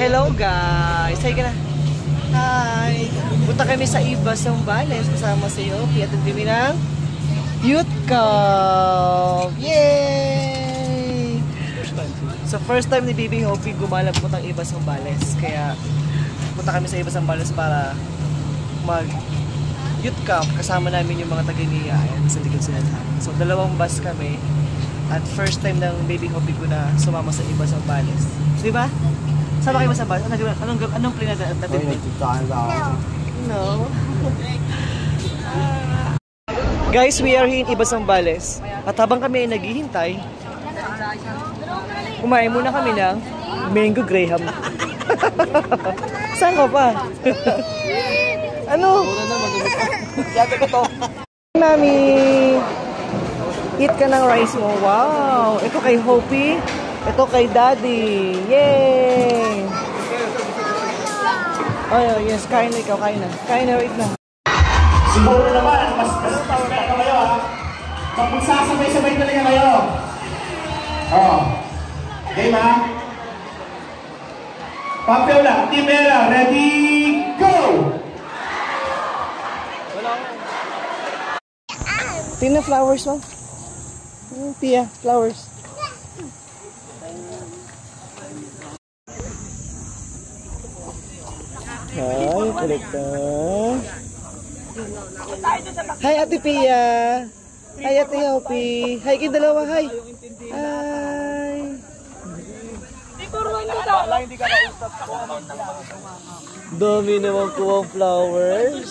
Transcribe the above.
Hello guys! Hi ka na! Hi! Punta kami sa Iba Zambales kasama si Yopi at kami ng Youth Cup! Yay! So first time ni Bibi Yopi gumalap po ng Iba Zambales. Kaya punta kami sa Iba Zambales para mag Youth Cup. Kasama namin yung mga taga-Nia. Ayan, sa likod sila lahat. So dalawang bus kami. At first time ng Baby Hopi ko na sumama sa Iba Zambales. Di ba? Sama kayo ba sa bus? Anong play natin? No. Guys, we are here in Iba Zambales. At habang kami ay naghihintay, kumain muna kami ng Mango Graham. Saan ka pa? Ano? Yate ko to. Mami! Eat ka ng rice mo. Wow! Ito kay Hopi. Ito kay Daddy. Yay! Oh, yes. Kain na ikaw. Kain na. Kain na right na. Siguro naman, mas sabay ka kayo ha. Magsasabay-sabay talaga kayo. Oh. Game ha? Papel na. Timera. Ready? Go! Tingnan flowers mo. Pia, flowers. Hi, kulit ka. Hi, Ate Pia. Hi, Ate Hopi. Hi, kayo dalawa. Hi. Hi. Dami naman po ang flowers.